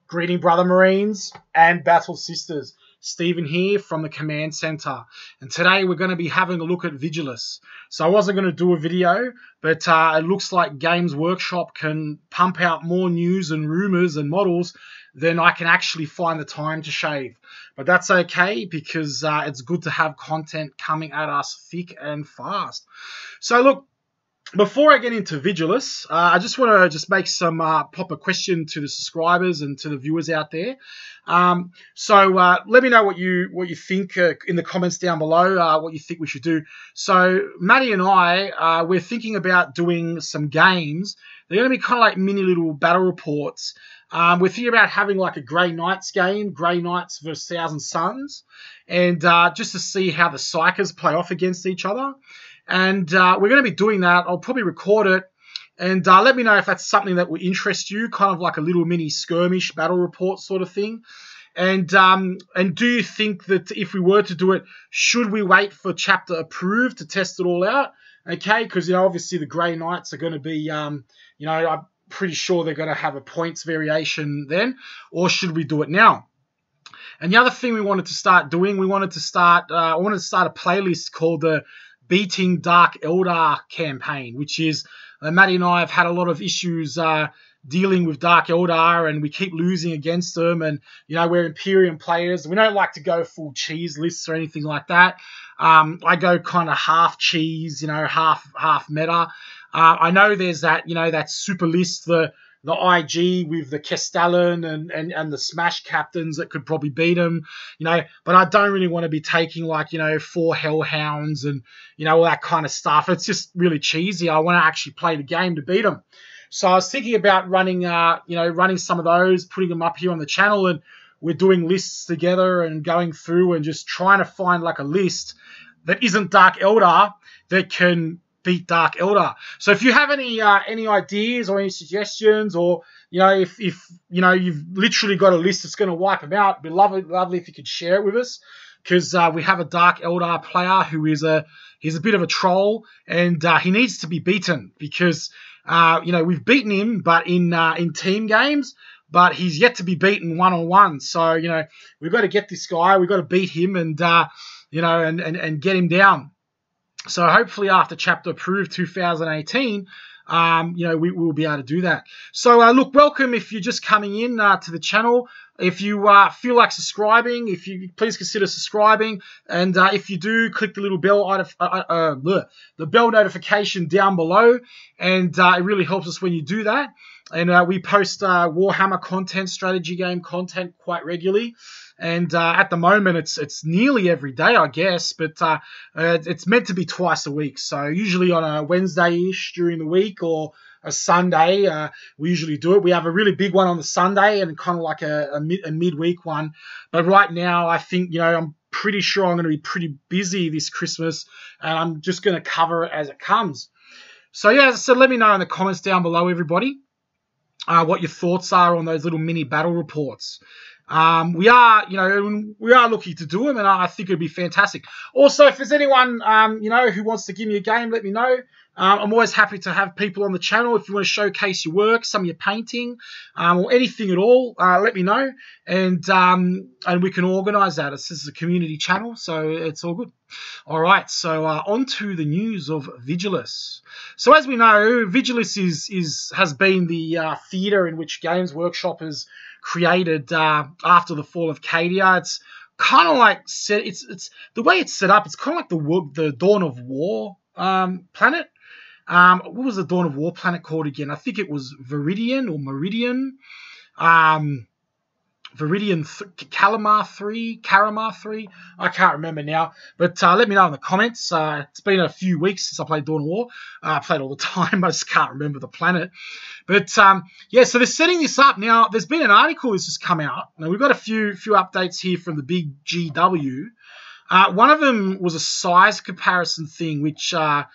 Greeting, Brother Marines and Battle Sisters. Stephen here from the Command Center. And today we're going to be having a look at Vigilus. So I wasn't going to do a video, but it looks like Games Workshop can pump out more news and rumors and models than I can actually find the time to shave. But that's okay because it's good to have content coming at us thick and fast. So look, before I get into Vigilus, I just want to make some pop a question to the subscribers and to the viewers out there. So let me know what you think in the comments down below. What you think we should do. So Maddie and I, we're thinking about doing some games. They're going to be kind of like mini little battle reports. We're thinking about having like a Grey Knights game, Grey Knights versus Thousand Suns, and just to see how the Psychers play off against each other. And we're going to be doing that. I'll probably record it. And let me know if that's something that would interest you, kind of like a little mini skirmish battle report sort of thing. And do you think that if we were to do it, should we wait for chapter approved to test it all out? Okay, because, obviously the Grey Knights are going to be, I'm pretty sure they're going to have a points variation then. Or should we do it now? And the other thing we wanted to start doing, I wanted to start a playlist called the Beating Dark Eldar campaign, which is Maddie and I have had a lot of issues dealing with Dark Eldar, and we keep losing against them. And we're Imperium players. We don't like to go full cheese lists or anything like that. I go kind of half cheese, half meta. I know there's that that super list, the IG with the Castellan and the Smash captains that could probably beat them, but I don't really want to be taking like, 4 Hellhounds and, all that kind of stuff. It's just really cheesy. I want to actually play the game to beat them. So I was thinking about running, running some of those, putting them up here on the channel, and we're doing lists together and going through and just trying to find like a list that isn't Dark Eldar that can beat Dark Eldar. So if you have any ideas or any suggestions, or if you've literally got a list that's going to wipe them out, it'd be lovely if you could share it with us, because we have a Dark Eldar player who is he's a bit of a troll, and he needs to be beaten because we've beaten him, but in team games, but he's yet to be beaten one-on-one. So we've got to get this guy, we've got to beat him, and and get him down. So hopefully after chapter approved 2018, we will be able to do that. So look, welcome if you're just coming in to the channel. If you feel like subscribing, if you please consider subscribing, and if you do, click the little bell the bell notification down below, and it really helps us when you do that. And we post Warhammer content, strategy game content quite regularly. And at the moment, it's nearly every day, I guess, but it's meant to be twice a week. So usually on a Wednesday-ish during the week, or a Sunday, we usually do it. We have a really big one on the Sunday and kind of like a midweek one. But right now, I think, I'm pretty sure I'm going to be pretty busy this Christmas, and I'm just going to cover it as it comes. So yeah, as I said, let me know in the comments down below, everybody, what your thoughts are on those little mini battle reports. We are looking to do them, and I think it'd be fantastic. Also, if there's anyone, who wants to give me a game, let me know. I'm always happy to have people on the channel. If you want to showcase your work, some of your painting, or anything at all, let me know, and we can organise that. This is a community channel, so it's all good. All right, so on to the news of Vigilus. So as we know, Vigilus has been the theatre in which Games Workshop has created after the fall of Cadia. It's kind of like it's the way it's set up. It's kind of like the Dawn of War planet. What was the Dawn of War planet called again? I think it was Viridian or Meridian. Karamar 3. I can't remember now. But let me know in the comments. It's been a few weeks since I played Dawn of War. I played all the time. I just can't remember the planet. But yeah, so they're setting this up. Now, there's been an article that's just come out. Now, we've got a few updates here from the big GW. One of them was a size comparison thing, which I'll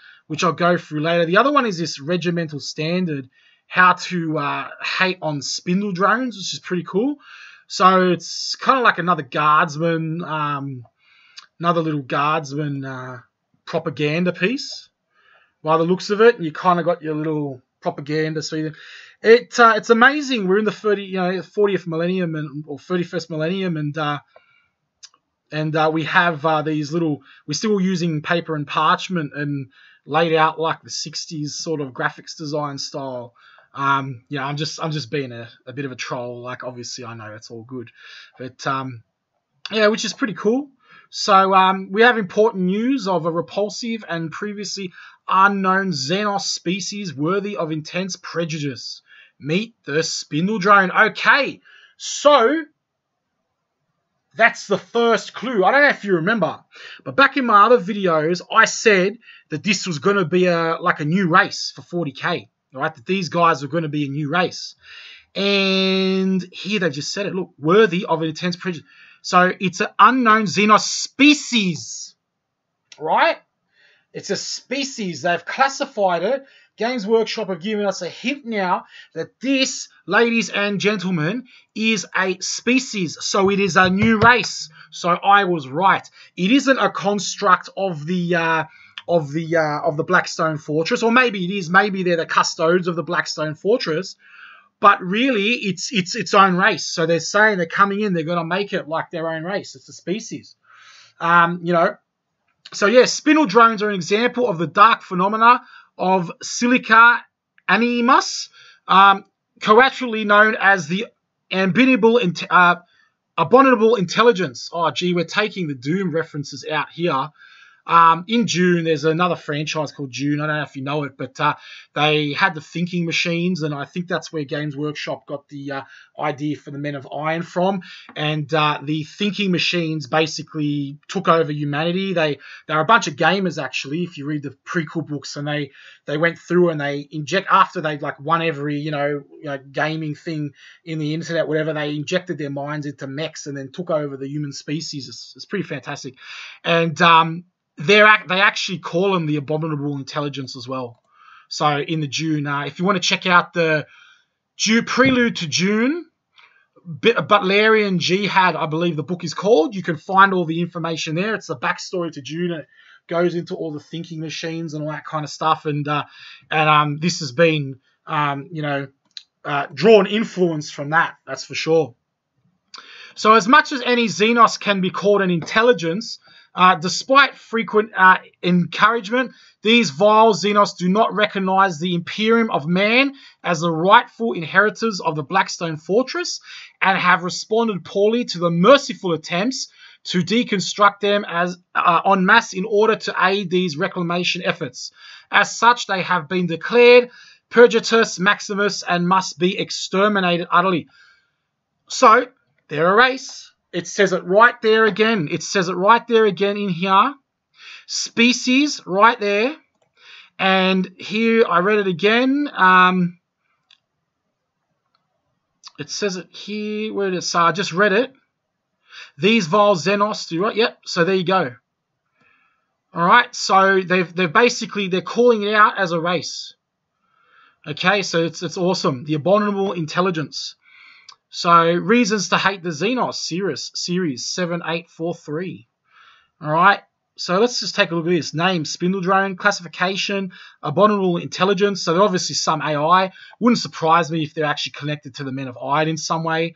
go through later. The other one is this regimental standard, how to hate on spindle drones, which is pretty cool. So it's kind of like another guardsman, another little guardsman propaganda piece by the looks of it. And you kind of got your little propaganda. So it's amazing. We're in the 40th millennium or 31st millennium, and we have these little. We're still using paper and parchment and laid out like the 60s sort of graphics design style. I'm just being a bit of a troll. Like, obviously, I know it's all good, but yeah, which is pretty cool. So we have important news of a repulsive and previously unknown Xenos species worthy of intense prejudice. Meet the spindle drone. Okay, so that's the first clue. I don't know if you remember, but back in my other videos, I said that this was going to be like a new race for 40k, right? That these guys were going to be a new race. And here they've just said it. Look, worthy of an intense prejudice. So it's an unknown Xenos species, right? It's a species. They've classified it. Games Workshop have given us a hint now that this, ladies and gentlemen, is a species. So it is a new race. So I was right. It isn't a construct of the Blackstone Fortress, or maybe it is. Maybe they're the custodes of the Blackstone Fortress. But really, it's its own race. So they're saying they're coming in, they're going to make it like their own race. It's a species. So yeah, spindle drones are an example of the dark phenomena of Silica animus, collaterally known as the abominable intelligence. Oh, gee, we're taking the Doom references out here. In June, there's another franchise called June. I don't know if you know it, but they had the thinking machines, and I think that's where Games Workshop got the idea for the Men of Iron from. And the thinking machines basically took over humanity. They are a bunch of gamers, actually, if you read the prequel books, and they went through and they inject, after they'd like won every gaming thing in the internet, whatever, they injected their minds into mechs and then took over the human species. It's pretty fantastic. And they actually call them the abominable intelligence as well. So in the June, if you want to check out the Prelude to June, Butlerian Jihad, I believe the book is called, you can find all the information there. It's the backstory to June. It goes into all the thinking machines and all that kind of stuff. And this has been, drawn influence from that. That's for sure. So as much as any Xenos can be called an intelligence, despite frequent encouragement, these vile Xenos do not recognize the Imperium of Man as the rightful inheritors of the Blackstone Fortress, and have responded poorly to the merciful attempts to deconstruct them as en masse in order to aid these reclamation efforts. As such, they have been declared Purgatus Maximus and must be exterminated utterly. So, they're a race. It says it right there again. It says it right there again in here. Species, right there. And here, I read it again. It says it here. Where it is? So I just read it. These vile Xenos do right. Yep. So there you go. All right. So they're calling it out as a race. Okay. So it's awesome. The abominable intelligence. So, reasons to hate the Xenos series 7843. All right. So, let's just take a look at this. Name, spindle drone, classification, abominable intelligence. So, they're obviously some AI. Wouldn't surprise me if they're actually connected to the Men of Iron in some way.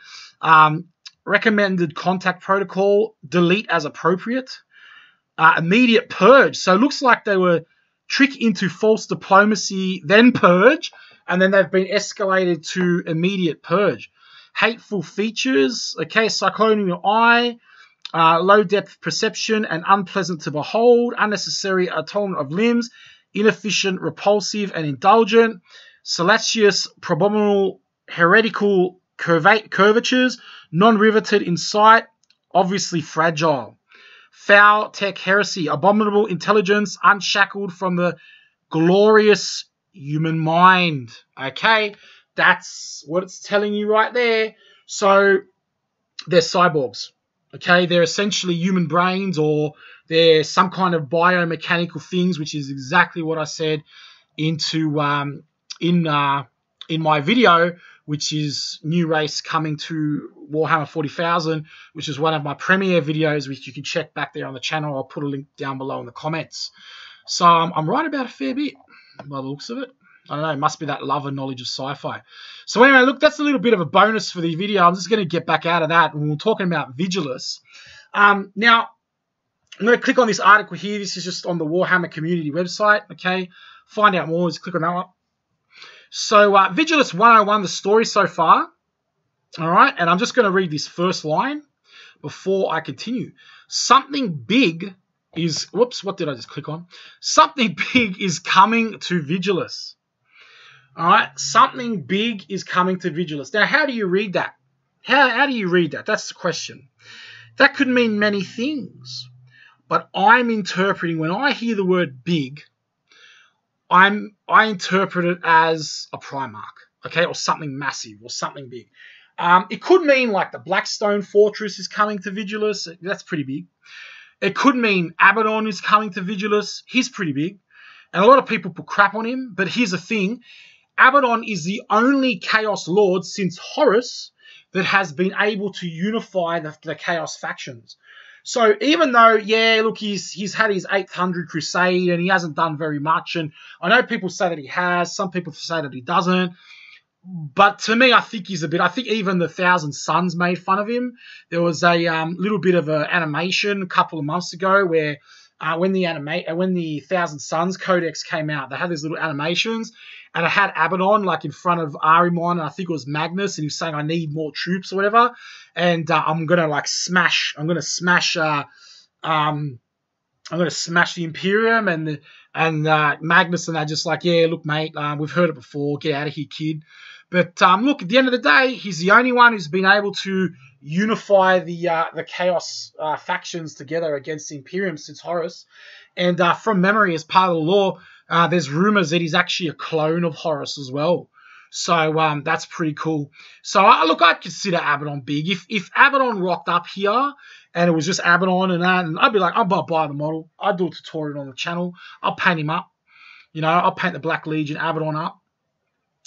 Recommended contact protocol, delete as appropriate. Immediate purge. So, it looks like they were tricked into false diplomacy, then purge, and then they've been escalated to immediate purge. Hateful features, okay, cyclonial eye, low depth perception and unpleasant to behold, unnecessary atonement of limbs, inefficient, repulsive and indulgent, salacious, probominal, heretical curvatures, non-riveted in sight, obviously fragile. Foul tech heresy, abominable intelligence, unshackled from the glorious human mind, okay. That's what it's telling you right there. So they're cyborgs, okay? They're essentially human brains, or they're some kind of biomechanical things, which is exactly what I said in my video, which is new race coming to Warhammer 40,000, which is one of my premiere videos, which you can check back there on the channel. I'll put a link down below in the comments. So I'm right about a fair bit by the looks of it. I don't know, it must be that love and knowledge of sci-fi. So anyway, look, that's a little bit of a bonus for the video. I'm just going to get back out of that, and we're talking about Vigilus. Now, I'm going to click on this article here. This is just on the Warhammer community website, okay? Find out more, just click on that one. So, Vigilus 101, the story so far. All right, and I'm just going to read this first line before I continue. Something big is... Whoops, what did I just click on? Something big is coming to Vigilus. All right, something big is coming to Vigilus. Now, how do you read that? How do you read that? That's the question. That could mean many things. But I'm interpreting, when I hear the word big, I interpret it as a Primarch, okay, or something massive, or something big. It could mean like the Blackstone Fortress is coming to Vigilus. That's pretty big. It could mean Abaddon is coming to Vigilus. He's pretty big. And a lot of people put crap on him. But here's the thing. Abaddon is the only Chaos Lord since Horus that has been able to unify the Chaos factions. So even though, yeah, look, he's had his 800 Crusade and he hasn't done very much. And I know people say that he has. Some people say that he doesn't. But to me, I think he's a bit... I think even the Thousand Suns made fun of him. There was a little bit of an animation a couple of months ago where when the Thousand Suns Codex came out, they had these little animations, and it had Abaddon like in front of Ahriman, and I think it was Magnus, and he was saying, "I need more troops" or whatever. And I'm gonna smash the Imperium, and Magnus and they're just like, "Yeah, look, mate, we've heard it before. Get out of here, kid." But look, at the end of the day, he's the only one who's been able to unify the Chaos factions together against the Imperium since Horus. And from memory, as part of the lore, there's rumors that he's actually a clone of Horus as well. So that's pretty cool. So look, I'd consider Abaddon big. If Abaddon rocked up here and it was just Abaddon and that, and I'd be like, I'll buy the model. I'd do a tutorial on the channel. I'll paint him up. You know, I'll paint the Black Legion Abaddon up.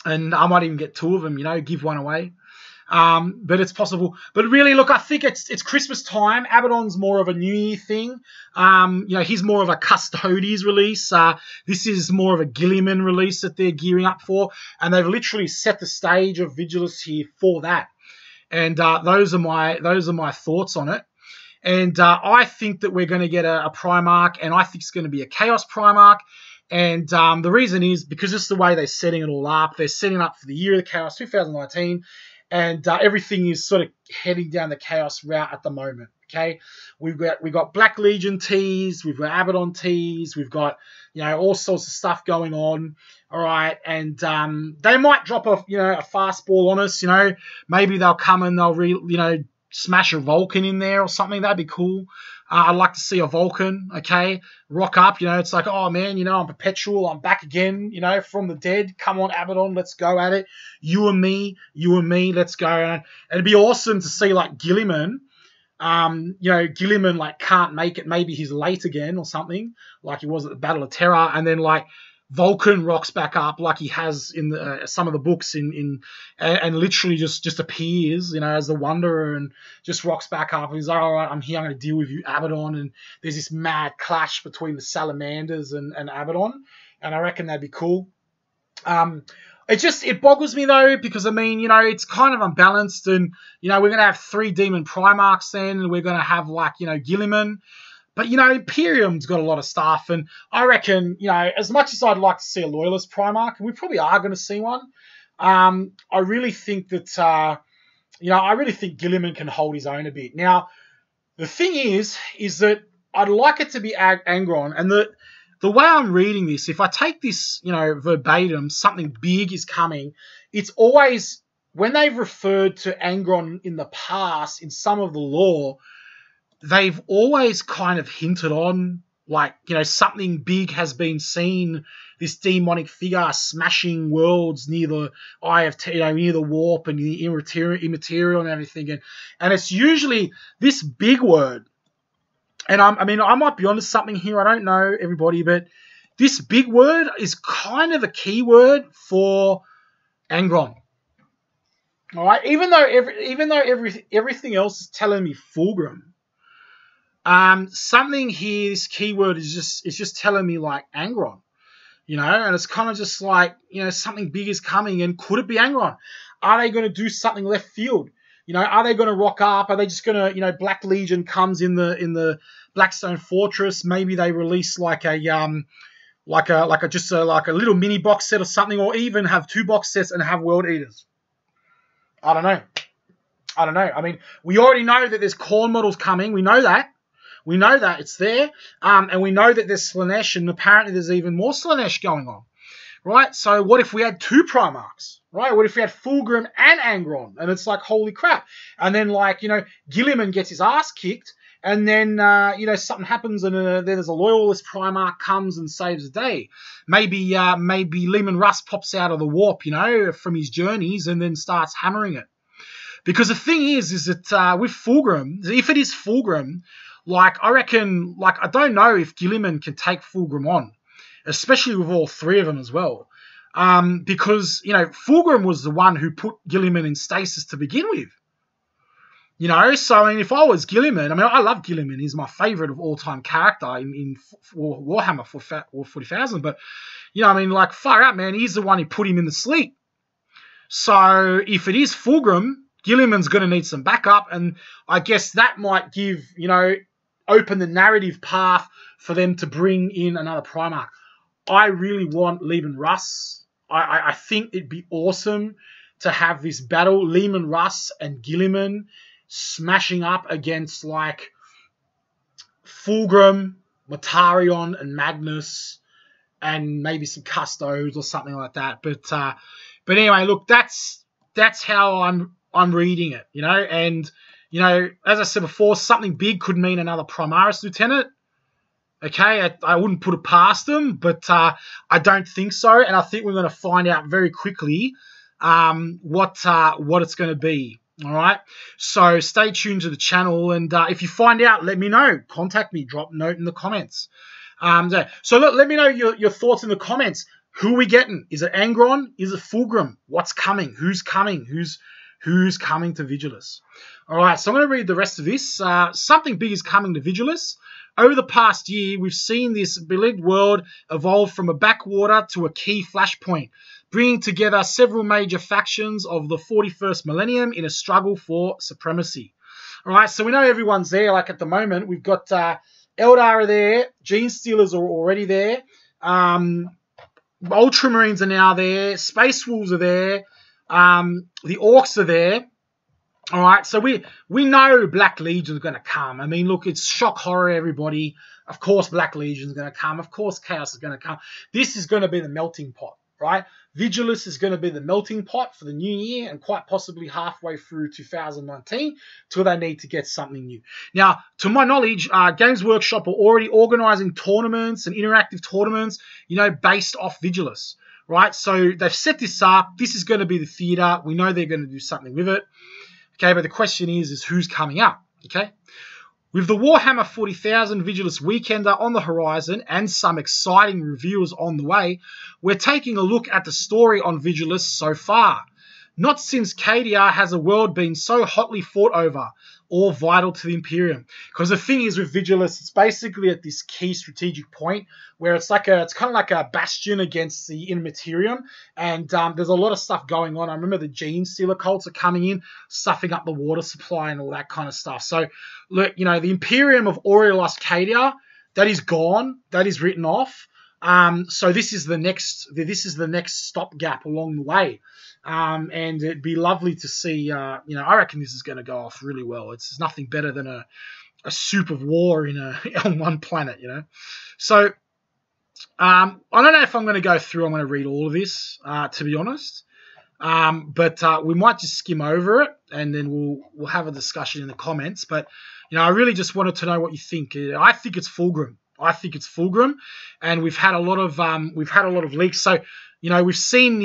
And I might even get two of them, you know, give one away. But it's possible. But really, look, I think it's Christmas time. Abaddon's more of a New Year thing. You know, he's more of a Custodes release. This is more of a Guilliman release that they're gearing up for. And they've literally set the stage of Vigilus here for that. And those are my thoughts on it. And I think that we're going to get a Primarch, and I think it's going to be a Chaos Primarch. And the reason is because it's the way they're setting it all up. They're setting up for the year of the Chaos 2019, and everything is sort of heading down the Chaos route at the moment. Okay, we've got Black Legion teas, we've got Abaddon teas, we've got, you know, all sorts of stuff going on. All right, and they might drop a fastball on us. You know, maybe they'll come and they'll smash a Vulcan in there or something. That'd be cool. I'd like to see a Vulcan, okay, rock up. You know, it's like, oh, man, you know, I'm perpetual. I'm back again, you know, from the dead. Come on, Abaddon, let's go at it. You and me, let's go. And it'd be awesome to see, like, Guilliman. You know, Guilliman, like, can't make it. Maybe he's late again or something, like he was at the Battle of Terror. And then, like, Vulcan rocks back up like he has in some of the books and literally just appears, you know, as the Wanderer, and just rocks back up and he's like, all right, I'm here, I'm going to deal with you, Abaddon. And there's this mad clash between the Salamanders and Abaddon, and I reckon that'd be cool. It boggles me though, because I mean, you know, it's kind of unbalanced, and you know, we're going to have 3 Demon Primarchs then, and we're going to have, like, you know, Guilliman. But, you know, Imperium's got a lot of stuff, and I reckon, you know, as much as I'd like to see a Loyalist Primarch, and we probably are going to see one, I really think that, you know, I really think Guilliman can hold his own a bit. Now, the thing is that I'd like it to be Angron, and the way I'm reading this, if I take this, you know, verbatim, something big is coming, it's always, when they've referred to Angron in the past, in some of the lore, they've always kind of hinted on, like, you know, something big has been seen, this demonic figure smashing worlds near the Eye of, you know, near the Warp and the immaterial and everything. And it's usually this big word. And I mean, I might be onto something here. I don't know, everybody, but this big word is kind of a key word for Angron. All right, even though everything else is telling me Fulgrim, something here, this keyword is just telling me, like, Angron. you know, and it's kind of just like, you know, something big is coming, and could it be Angron? Are they going to do something left field? You know, are they going to rock up? Are they just going to, you know, Black Legion comes in the Blackstone Fortress? Maybe they release like a little mini box set or something, or even have 2 box sets and have World Eaters. I don't know. I mean, we already know that there's Khorne models coming. We know that. We know that it's there. And we know that there's Slaanesh, and apparently there's even more Slaanesh going on. Right? So what if we had 2 Primarchs? Right? What if we had Fulgrim and Angron? And it's like, holy crap. And then, like, you know, Guilliman gets his ass kicked, and then, you know, something happens, and then there's a loyalist Primarch comes and saves the day. Maybe Leman Russ pops out of the warp, you know, from his journeys, and then starts hammering it. Because the thing is that with Fulgrim, if it is Fulgrim, like, I reckon, like, I don't know if Guilliman can take Fulgrim on, especially with all 3 of them as well. Because, you know, Fulgrim was the one who put Guilliman in stasis to begin with. You know, so I mean, if I was Guilliman, I mean, I love Guilliman. He's my favourite of all-time character in Warhammer 40,000. But, you know, I mean, like, far out, man, he's the one who put him in the sleep. So if it is Fulgrim, Guilliman's going to need some backup, and I guess that might give, you know, open the narrative path for them to bring in another Primarch. I really want Leman Russ. I think it'd be awesome to have this battle, Leman Russ and Guilliman smashing up against, like, Fulgrim, Mortarion, and Magnus, and maybe some Custos or something like that. But anyway, look, that's how I'm reading it, you know. And, you know, as I said before, something big could mean another Primaris Lieutenant. Okay, I wouldn't put it past them, but I don't think so. And I think we're going to find out very quickly what it's going to be. All right, so stay tuned to the channel, and if you find out, let me know. Contact me, drop a note in the comments. So look, let me know your thoughts in the comments. Who are we getting? Is it Angron? Is it Fulgrim? What's coming? Who's coming? Who's coming to Vigilus? All right, so I'm going to read the rest of this. Something big is coming to Vigilus. Over the past year, we've seen this beleaguered world evolve from a backwater to a key flashpoint, bringing together several major factions of the 41st millennium in a struggle for supremacy. All right, so we know everyone's there. Like, at the moment, we've got Eldar are there, Gene Stealers are already there, Ultramarines are now there, Space Wolves are there, the Orcs are there. All right, so we know Black Legion is going to come. I mean, look, it's shock horror, everybody. Of course, Black Legion is going to come. Of course, Chaos is going to come. This is going to be the melting pot, right? Vigilus is going to be the melting pot for the new year, and quite possibly halfway through 2019 till they need to get something new. Now, to my knowledge, Games Workshop are already organising tournaments and interactive tournaments, you know, based off Vigilus, right? So they've set this up. This is going to be the theatre. We know they're going to do something with it. Okay, but the question is who's coming up, okay? With the Warhammer 40,000 Vigilus Weekender on the horizon and some exciting reveals on the way, we're taking a look at the story on Vigilus so far. Not since Cadia has a world been so hotly fought over or vital to the Imperium. Because the thing is with Vigilus, it's basically at this key strategic point where it's kind of like a bastion against the Immaterium, and there's a lot of stuff going on. I remember the Gene Stealer cults are coming in, stuffing up the water supply and all that kind of stuff. So look, you know, the Imperium of Aureolus Cadia, that is gone, that is written off. So this is the next stopgap along the way. And it'd be lovely to see, you know, I reckon this is going to go off really well. It's nothing better than a soup of war on one planet, you know. So I don't know if I'm going to go through. I'm going to read all of this, to be honest. But we might just skim over it, and then we'll have a discussion in the comments. But you know, I really just wanted to know what you think. I think it's Fulgrim. And we've had a lot of leaks. So you know, we've seen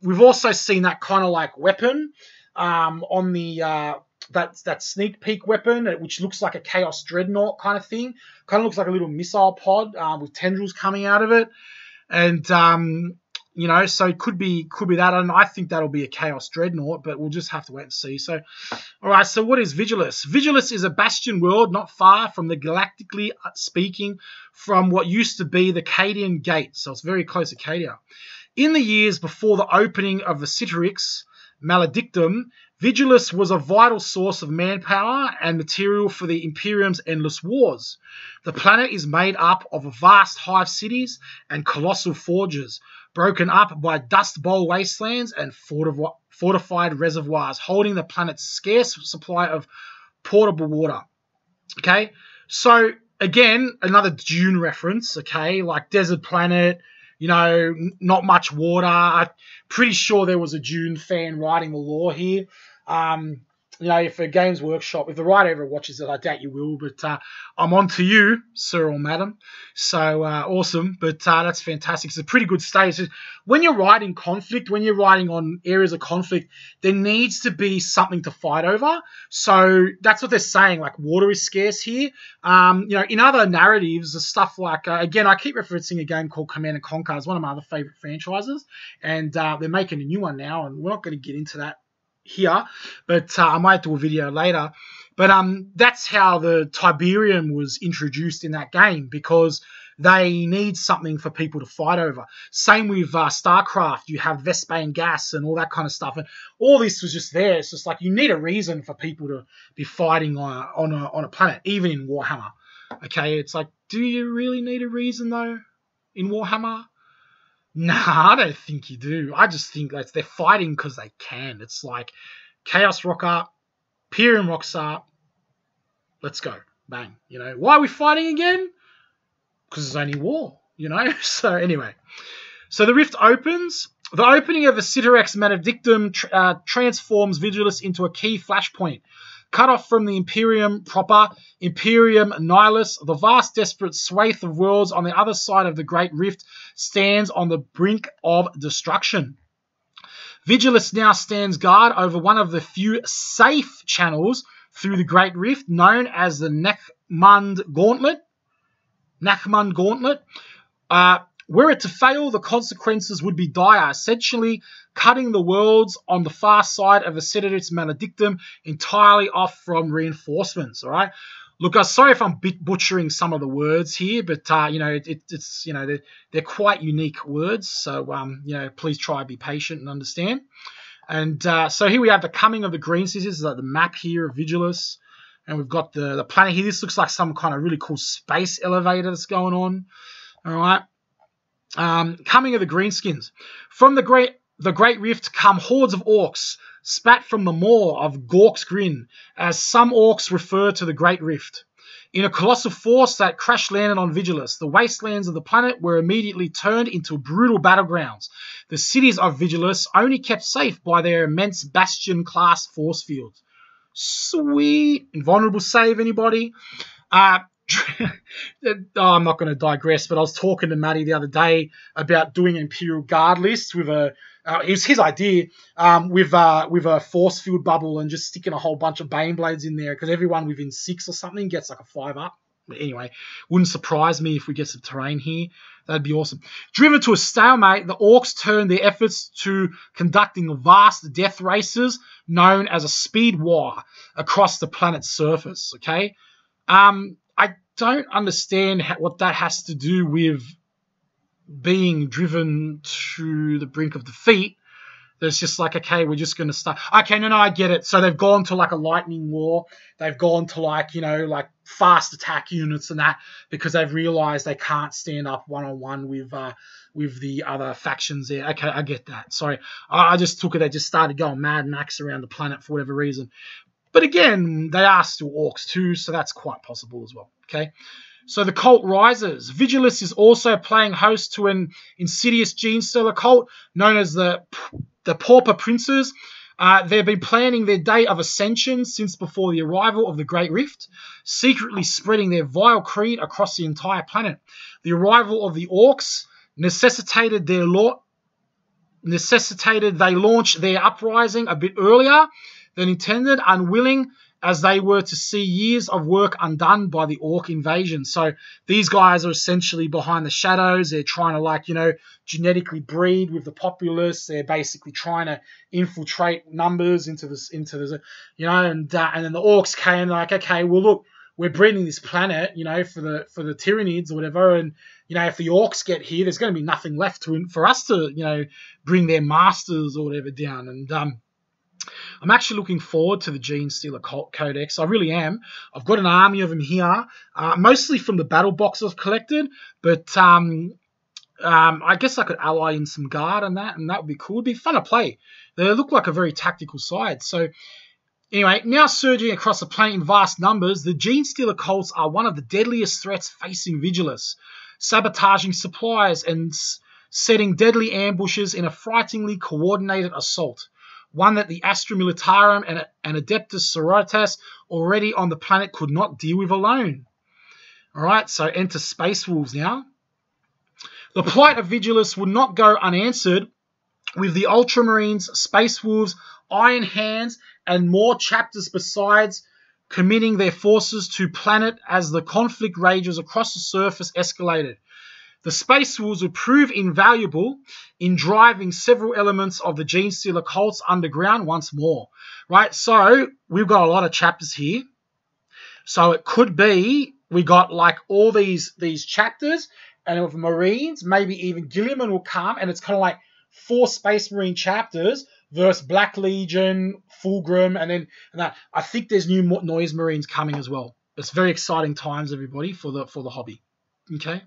we've also seen that kind of like weapon on the that sneak peek weapon, which looks like a Chaos Dreadnought kind of thing. Kind of looks like a little missile pod with tendrils coming out of it. And You know, so it could be that, and I think that'll be a Chaos Dreadnought, but we'll just have to wait and see. So, all right, so what is Vigilus? Vigilus is a bastion world not far from the galactically speaking from what used to be the Cadian Gate, so it's very close to Cadia. In the years before the opening of the Citrix Maledictum, Vigilus was a vital source of manpower and material for the Imperium's endless wars. The planet is made up of vast hive cities and colossal forges, broken up by Dust Bowl wastelands and fortified reservoirs, holding the planet's scarce supply of potable water. Okay, so again, another Dune reference, okay, like desert planet, you know, not much water. I'm pretty sure there was a Dune fan writing the lore here. You know, if a Games Workshop, if the writer ever watches it, I doubt you will, but I'm on to you, sir or madam. So awesome, but that's fantastic. It's a pretty good stage. When you're writing conflict, when you're writing on areas of conflict, there needs to be something to fight over. So that's what they're saying, like water is scarce here. You know, in other narratives, the stuff like, again, I keep referencing a game called Command & Conquer. It's one of my other favorite franchises, and they're making a new one now, and we're not going to get into that here, but I might do a video later. But that's how the Tiberium was introduced in that game, because they need something for people to fight over. Same with StarCraft. You have Vespane gas and all that kind of stuff, and all this was just there. It's just like you need a reason for people to be fighting on a planet, even in Warhammer. Okay, it's like, do you really need a reason though in Warhammer? Nah, I don't think you do. I just think that they're fighting because they can. It's like Chaos rock up, Imperium rocks up, let's go. Bang. You know, why are we fighting again? Because it's only war, you know? So anyway, so the rift opens. The opening of the Citrix Maledictum transforms Vigilus into a key flashpoint. Cut off from the Imperium proper, Imperium Nihilus, the vast desperate swathe of worlds on the other side of the Great Rift stands on the brink of destruction. Vigilus now stands guard over one of the few safe channels through the Great Rift, known as the Nachmund Gauntlet. Were it to fail, the consequences would be dire, essentially cutting the worlds on the far side of the Citrix Maledictum entirely off from reinforcements. All right. Look, sorry if I'm butchering some of the words here, but you know, it's you know, they're quite unique words. So you know, please try to be patient and understand. And so here we have the coming of the Green Cities, like the map here of Vigilus, and we've got the planet here. This looks like some kind of really cool space elevator that's going on. All right. Coming of the Greenskins. From the Great Rift come hordes of orcs, spat from the maw of Gork's Grin, as some orcs refer to the Great Rift. In a colossal force that crash-landed on Vigilus, the wastelands of the planet were immediately turned into brutal battlegrounds. The cities of Vigilus only kept safe by their immense bastion-class force fields. Sweet. Invulnerable save, anybody? I'm not going to digress, but I was talking to Matty the other day about doing an Imperial Guard list with it was his idea, with a force field bubble and just sticking a whole bunch of Baneblades in there, because everyone within 6 or something gets like a 5 up. But anyway, wouldn't surprise me if we get some terrain here. That'd be awesome. Driven to a stalemate, the Orcs turned their efforts to conducting vast death races known as a speed war across the planet's surface. Okay, I don't understand what that has to do with being driven to the brink of defeat. There's just like, okay, we're just going to start. Okay, no, I get it. So they've gone to like a lightning war. They've gone to like, you know, like fast attack units and that, because they've realized they can't stand up one-on-one with the other factions there. Okay, I get that. Sorry. I just took it. They just started going Mad Max around the planet for whatever reason. But again, they are still orcs too, so that's quite possible as well. Okay, so the cult rises. Vigilus is also playing host to an insidious gene-stealer cult known as the Pauper Princes. They've been planning their day of ascension since before the arrival of the Great Rift, secretly spreading their vile creed across the entire planet. The arrival of the orcs necessitated they launch their uprising a bit earlier than intended, unwilling as they were to see years of work undone by the Orc invasion. So these guys are essentially behind the shadows. They're trying to, like, you know, genetically breed with the populace. They're basically trying to infiltrate numbers into this, you know, and then the Orcs came like, okay, well, look, we're breeding this planet, you know, for the Tyranids or whatever, and, you know, if the Orcs get here, there's going to be nothing left for us to, you know, bring their masters or whatever down. And I'm actually looking forward to the Genestealer Codex. I really am. I've got an army of them here, mostly from the battle box I've collected, but I guess I could ally in some guard and that would be cool. It'd be fun to play. They look like a very tactical side. So anyway, now surging across the planet in vast numbers, the Genestealer cults are one of the deadliest threats facing Vigilus, sabotaging supplies and setting deadly ambushes in a frighteningly coordinated assault. One that the Astra Militarum and Adeptus Sororitas already on the planet could not deal with alone. Alright, so enter Space Wolves now. The plight of Vigilus would not go unanswered, with the Ultramarines, Space Wolves, Iron Hands, and more chapters besides committing their forces to planet as the conflict rages across the surface escalated. The Space Wolves would prove invaluable in driving several elements of the Genestealer cults underground once more. Right, so we've got a lot of chapters here. So it could be we got like all these chapters, and with Marines, maybe even Gilliman will come, and it's kind of like 4 Space Marine chapters versus Black Legion, Fulgrim, and that. I think there's new Noise Marines coming as well. It's very exciting times, everybody, for the hobby. Okay.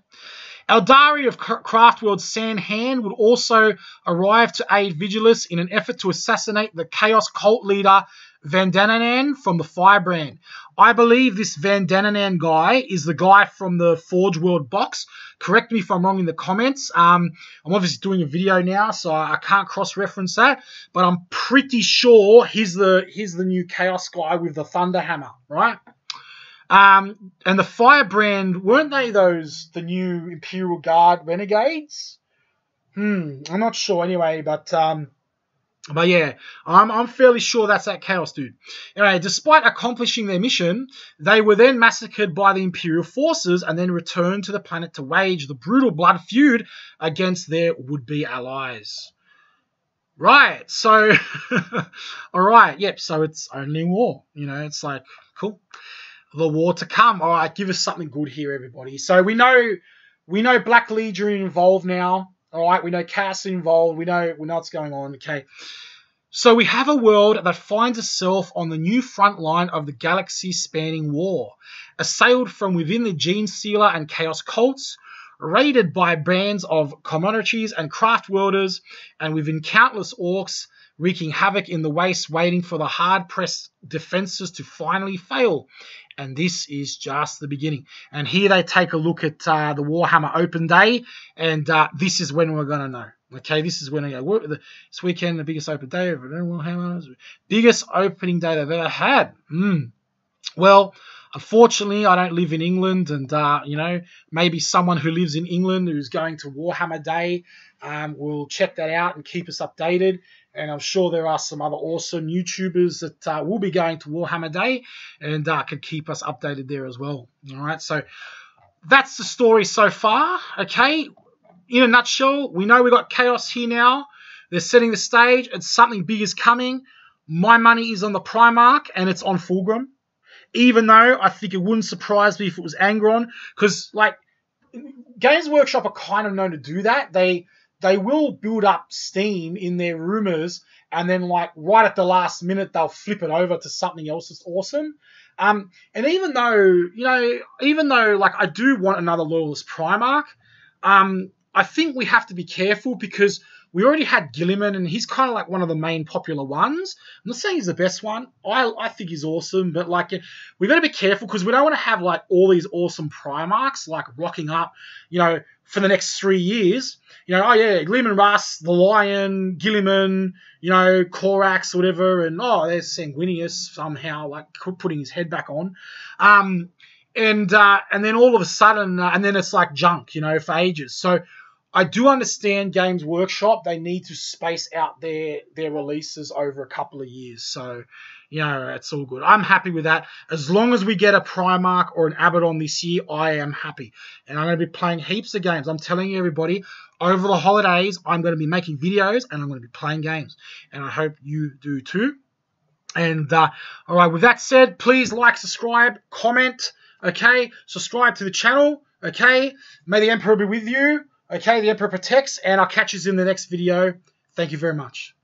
Eldari of Craftworld's Sand-Hand would also arrive to aid Vigilus in an effort to assassinate the Chaos cult leader Vandananan from the Firebrand. I believe this Vandananan guy is the guy from the Forge World box. Correct me if I'm wrong in the comments. I'm obviously doing a video now, so I can't cross-reference that, but I'm pretty sure he's the new Chaos guy with the Thunder Hammer, right? And the Firebrand, weren't they the new Imperial Guard renegades? I'm not sure anyway, but yeah, I'm fairly sure that's that Chaos dude. Anyway, despite accomplishing their mission, they were then massacred by the Imperial forces and then returned to the planet to wage the brutal blood feud against their would-be allies. Right, so, alright, yep, so it's only war, you know, it's like, cool. The war to come. All right, give us something good here, everybody. So we know Black Legion involved now. All right, we know Chaos involved. We know what's going on. Okay, so we have a world that finds itself on the new front line of the galaxy-spanning war, assailed from within the Genestealer and Chaos cults, raided by bands of commodities and craft worlders, and within countless Orcs wreaking havoc in the waste, waiting for the hard-pressed defenses to finally fail. And this is just the beginning. And here they take a look at the Warhammer Open Day, and this is when we're going to know. Okay, this is when I go, this weekend, the biggest open day ever. Warhammer, biggest opening day they've ever had. Well, unfortunately, I don't live in England, and, you know, maybe someone who lives in England who's going to Warhammer Day will check that out and keep us updated. And I'm sure there are some other awesome YouTubers that will be going to Warhammer Day and can keep us updated there as well. All right, so that's the story so far. Okay, in a nutshell, we know we got Chaos here now. They're setting the stage, and something big is coming. My money is on the Primarch, and it's on Fulgrim. Even though I think it wouldn't surprise me if it was Angron, because like Games Workshop are kind of known to do that. They will build up steam in their rumors, and then like right at the last minute they'll flip it over to something else that's awesome. And even though like I do want another Loyalist Primarch, I think we have to be careful because we already had Gilliman, and he's kind of like one of the main popular ones. I'm not saying he's the best one. I think he's awesome, but like we've got to be careful because we don't want to have like all these awesome Primarchs like rocking up, you know, for the next 3 years. You know, oh yeah, Gilliman Russ, the Lion, Gilliman, you know, Corax, whatever, and oh, there's Sanguinius somehow like putting his head back on. And then all of a sudden, and then it's like junk, you know, for ages. So I do understand Games Workshop. They need to space out their releases over a couple of years. So, you know, it's all good. I'm happy with that. As long as we get a Primarch or an Abaddon this year, I am happy. And I'm going to be playing heaps of games. I'm telling you, everybody, over the holidays, I'm going to be making videos and I'm going to be playing games. And I hope you do too. And, all right, with that said, please like, subscribe, comment, okay? Subscribe to the channel, okay? May the Emperor be with you. Okay, the Emperor protects, and I'll catch you in the next video. Thank you very much.